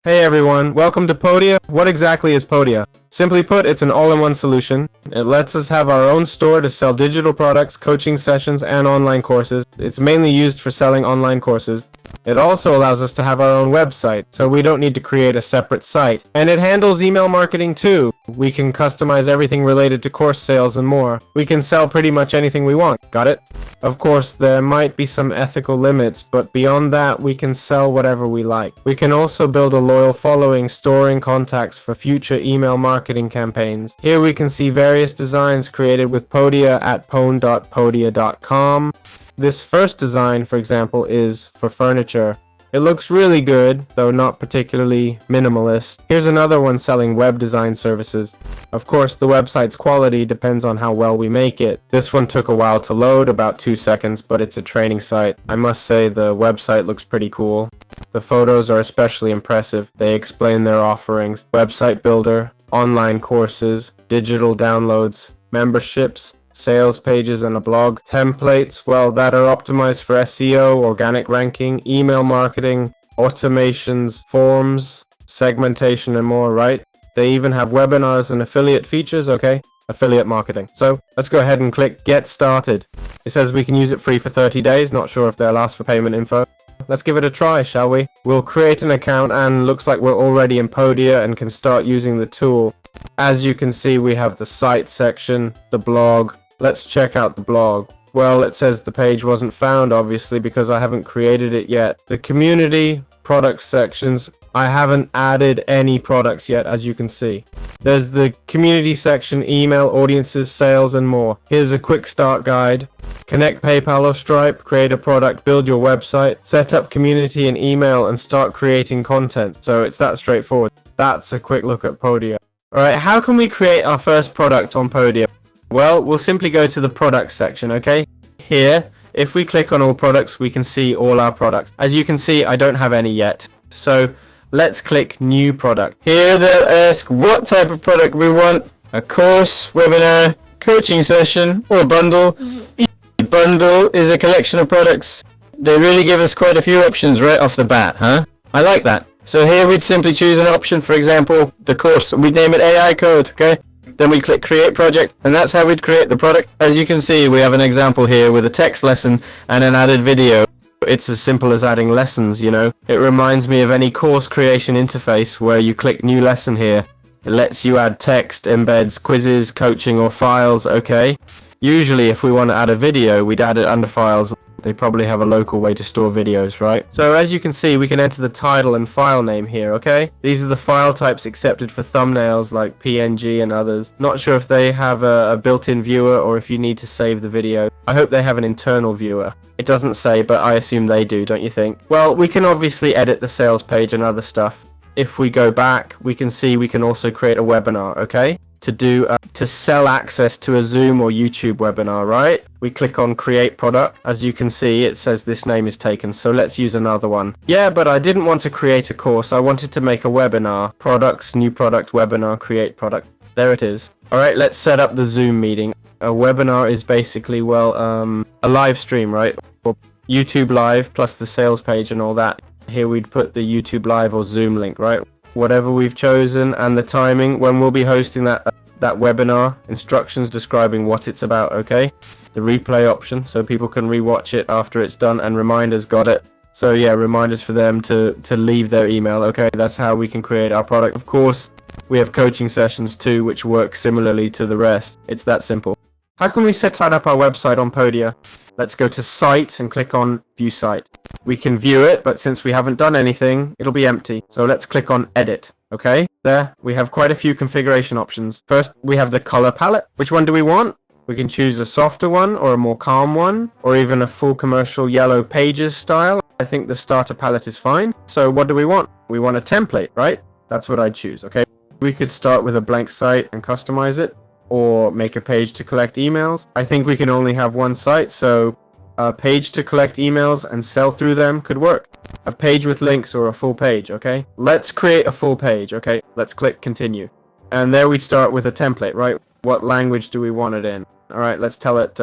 Hey everyone, welcome to Podia. What exactly is Podia? Simply put, it's an all-in-one solution. It lets us have our own store to sell digital products, coaching sessions, and online courses. It's mainly used for selling online courses. It also allows us to have our own website, so we don't need to create a separate site. And it handles email marketing too. We can customize everything related to course sales and more. We can sell pretty much anything we want. Got it? Of course, there might be some ethical limits, but beyond that, we can sell whatever we like. We can also build a loyal following, storing contacts for future email marketing campaigns. Here we can see various designs created with Podia at pwn.podia.com. This first design, for example, is for furniture. It looks really good, though not particularly minimalist. Here's another one selling web design services. Of course, the website's quality depends on how well we make it. This one took a while to load, about 2 seconds, but it's a training site. I must say the website looks pretty cool. The photos are especially impressive. They explain their offerings, website builder, online courses, digital downloads, memberships, sales pages and a blog, templates, well, that are optimized for SEO, organic ranking, email marketing, automations, forms, segmentation, and more, right? They even have webinars and affiliate features, okay? Affiliate marketing. So let's go ahead and click Get Started. It says we can use it free for 30 days. Not sure if they'll ask for payment info. Let's give it a try, shall we? We'll create an account and looks like we're already in Podia and can start using the tool. As you can see, we have the site section, the blog. Let's check out the blog. Well, it says the page wasn't found, obviously, because I haven't created it yet. The community, products sections, I haven't added any products yet, as you can see. There's the community section, email, audiences, sales, and more. Here's a quick start guide. Connect PayPal or Stripe, create a product, build your website, set up community and email, and start creating content. So it's that straightforward. That's a quick look at Podia. Alright, how can we create our first product on Podia? Well, we'll simply go to the products section, okay? Here, if we click on all products, we can see all our products. As you can see, I don't have any yet. So let's click new product. Here they'll ask what type of product we want. A course, webinar, coaching session, or a bundle. A bundle is a collection of products. They really give us quite a few options right off the bat, huh? I like that. So here we'd simply choose an option, for example, the course. We'd name it AI Code, okay? Then we click Create Project, and that's how we'd create the product. As you can see, we have an example here with a text lesson and an added video. It's as simple as adding lessons, you know. It reminds me of any course creation interface where you click New Lesson here. It lets you add text, embeds quizzes, coaching, or files, okay? Usually, if we want to add a video, we'd add it under Files. They probably have a local way to store videos, right? So as you can see, we can enter the title and file name here, okay? These are the file types accepted for thumbnails like PNG and others. Not sure if they have a built-in viewer or if you need to save the video. I hope they have an internal viewer. It doesn't say, but I assume they do, don't you think? Well, we can obviously edit the sales page and other stuff. If we go back, we can see we can also create a webinar, okay? To sell access to a Zoom or YouTube webinar, right? We click on Create Product. As you can see, it says this name is taken, so let's use another one. Yeah, but I didn't want to create a course. I wanted to make a webinar. Products, new product, webinar, create product. There it is. All right, let's set up the Zoom meeting. A webinar is basically, well, a live stream, right? Or YouTube Live plus the sales page and all that. Here we'd put the YouTube Live or Zoom link, right? Whatever we've chosen and the timing when we'll be hosting that webinar, instructions describing what it's about, okay? The replay option so people can rewatch it after it's done, and reminders, got it. So yeah, reminders for them to leave their email, okay? That's how we can create our product. Of course, we have coaching sessions too, which work similarly to the rest. It's that simple. How can we set up our website on Podia? Let's go to Site and click on View Site. We can view it, but since we haven't done anything, it'll be empty. So let's click on Edit. Okay, there we have quite a few configuration options. First, we have the color palette. Which one do we want? We can choose a softer one or a more calm one, or even a full commercial yellow pages style. I think the starter palette is fine. So what do we want? We want a template, right? That's what I'd choose, okay? We could start with a blank site and customize it, or make a page to collect emails. I think we can only have one site, so a page to collect emails and sell through them could work. A page with links or a full page, okay? Let's create a full page, okay? Let's click Continue. And there we start with a template, right? What language do we want it in? Alright, let's tell it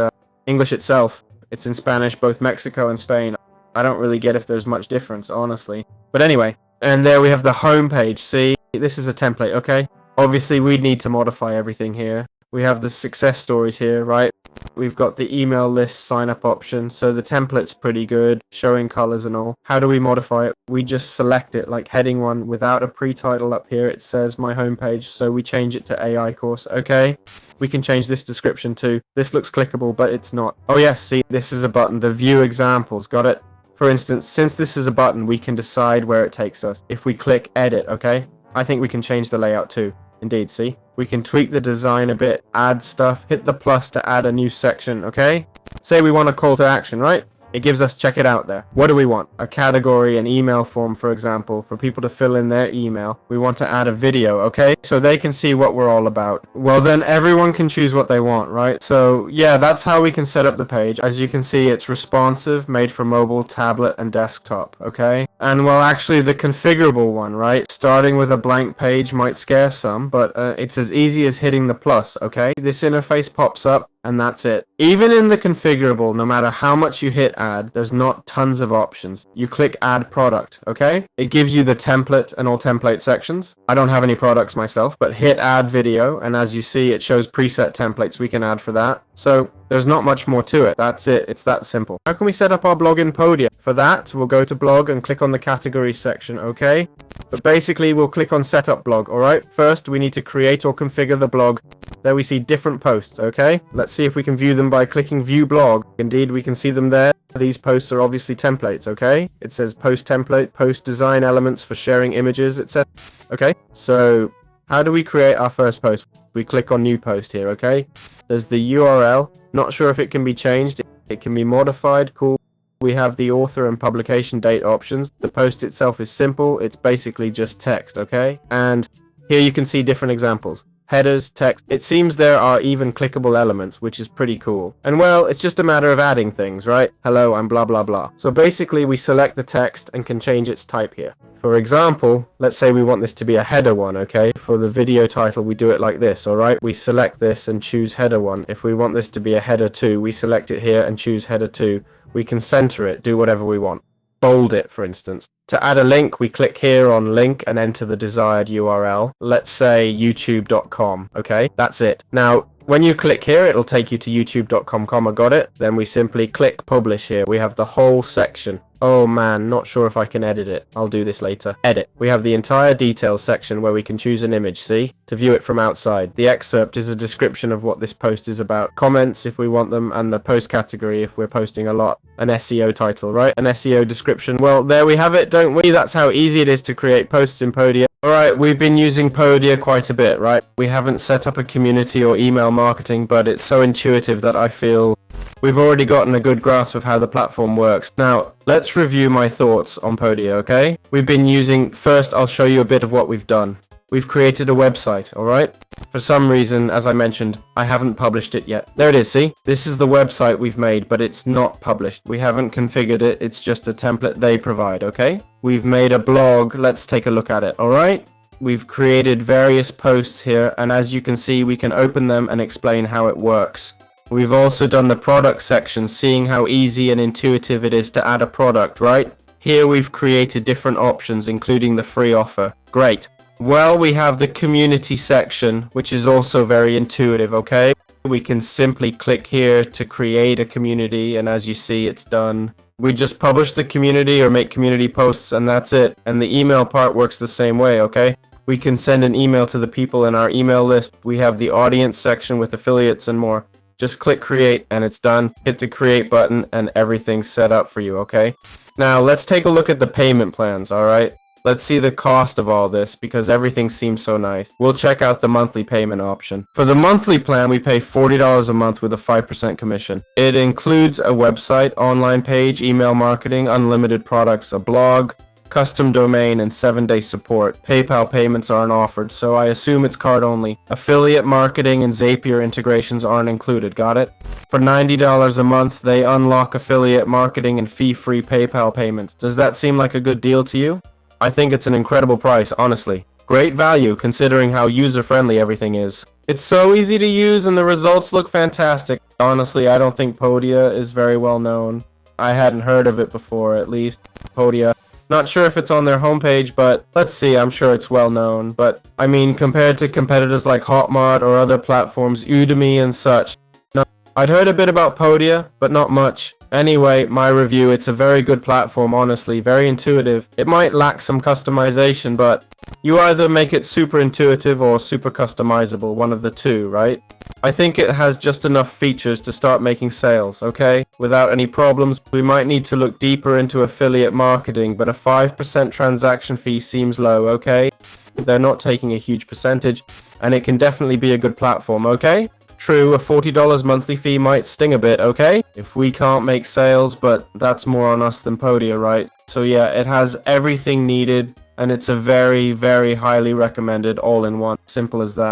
English itself. It's in Spanish, both Mexico and Spain. I don't really get if there's much difference, honestly. But anyway, And there we have the home page. See, this is a template, okay? Obviously, we need to modify everything here. We have the success stories here, right? We've got the email list sign up option. So the template's pretty good, showing colors and all. How do we modify it? We just select it like heading 1 without a pre-title up here. It says my homepage. So we change it to AI course. Okay. We can change this description too. This looks clickable, but it's not. Oh yes, see, this is a button. The view examples. Got it? For instance, since this is a button, we can decide where it takes us. If we click edit, okay? I think we can change the layout too. Indeed, see? We can tweak the design a bit, add stuff, hit the plus to add a new section, okay? Say we want a call to action, right? It gives us check it out there. What do we want? A category, an email form, for example, for people to fill in their email. We want to add a video, okay? So they can see what we're all about. Well, then everyone can choose what they want, right? So yeah, that's how we can set up the page. As you can see, it's responsive, made for mobile, tablet, and desktop, okay? And well, actually the configurable one, right? Starting with a blank page might scare some, but it's as easy as hitting the plus, okay? This interface pops up, and that's it. Even in the configurable, no matter how much you hit add, there's not tons of options. You click add product, okay? It gives you the template and all template sections. I don't have any products myself, but hit add video, and as you see, it shows preset templates we can add for that. So there's not much more to it. That's it. It's that simple. How can we set up our blog in Podia? For that, we'll go to blog and click on the category section, okay? But basically, we'll click on setup blog, alright? First, we need to create or configure the blog. There we see different posts, okay? Let's see if we can view them by clicking view blog. Indeed, we can see them there. These posts are obviously templates, okay? It says post template, post design elements for sharing images, etc. Okay, so how do we create our first post? We click on new post here, okay? There's the URL. Not sure if it can be changed. It can be modified. Cool. We have the author and publication date options. The post itself is simple. It's basically just text, okay? And here you can see different examples. Headers, text. It seems there are even clickable elements, which is pretty cool. And well, it's just a matter of adding things, right? Hello, I'm blah blah blah. So basically we select the text and can change its type here. For example, let's say we want this to be a header one, okay? For the video title, we do it like this, alright? We select this and choose header 1. If we want this to be a header 2, we select it here and choose header 2. We can center it, do whatever we want. Bold it, for instance. To add a link, we click here on link and enter the desired URL. Let's say youtube.com, okay? That's it. Now, when you click here, it'll take you to youtube.com, got it? Then we simply click publish here. We have the whole section. Oh man, not sure if I can edit it. I'll do this later. Edit. We have the entire details section where we can choose an image, see? To view it from outside. The excerpt is a description of what this post is about. Comments if we want them, and the post category if we're posting a lot. An SEO title, right? An SEO description. Well, there we have it, don't we? That's how easy it is to create posts in Podia. Alright, we've been using Podia quite a bit, right? We haven't set up a community or email marketing, but it's so intuitive that I feel we've already gotten a good grasp of how the platform works. Now, let's review my thoughts on Podia, okay? We've been using, first I'll show you a bit of what we've done. We've created a website, alright? For some reason, as I mentioned, I haven't published it yet. There it is, see? This is the website we've made, but it's not published. We haven't configured it, it's just a template they provide, okay? We've made a blog, let's take a look at it, alright? We've created various posts here, and as you can see, we can open them and explain how it works. We've also done the product section, seeing how easy and intuitive it is to add a product, right? Here we've created different options, including the free offer. Great. Well, we have the community section, which is also very intuitive, okay? We can simply click here to create a community, and as you see, it's done. We just publish the community or make community posts, and that's it. And the email part works the same way, okay? We can send an email to the people in our email list. We have the audience section with affiliates and more. Just click create and it's done. Hit the create button and everything's set up for you, okay? Now let's take a look at the payment plans, alright? Let's see the cost of all this because everything seems so nice. We'll check out the monthly payment option. For the monthly plan, we pay $40 a month with a 5% commission. It includes a website, online page, email marketing, unlimited products, a blog, custom domain, and 7-day support. PayPal payments aren't offered, so I assume it's card only. Affiliate marketing and Zapier integrations aren't included, got it? For $90 a month, they unlock affiliate marketing and fee-free PayPal payments. Does that seem like a good deal to you? I think it's an incredible price, honestly. Great value considering how user-friendly everything is. It's so easy to use and the results look fantastic. Honestly, I don't think Podia is very well known. I hadn't heard of it before, at least. Podia. Not sure if it's on their homepage, but let's see, I'm sure it's well known. But I mean, compared to competitors like Hotmart or other platforms, Udemy and such, no, I'd heard a bit about Podia, but not much. Anyway, my review, it's a very good platform, honestly, very intuitive. It might lack some customization, but you either make it super intuitive or super customizable, one of the two, right? I think it has just enough features to start making sales, okay? Without any problems, we might need to look deeper into affiliate marketing, but a 5% transaction fee seems low, okay? They're not taking a huge percentage, and it can definitely be a good platform, okay? True, a $40 monthly fee might sting a bit, okay? If we can't make sales, but that's more on us than Podia, right? So yeah, it has everything needed, and it's a very, very highly recommended all-in-one. Simple as that.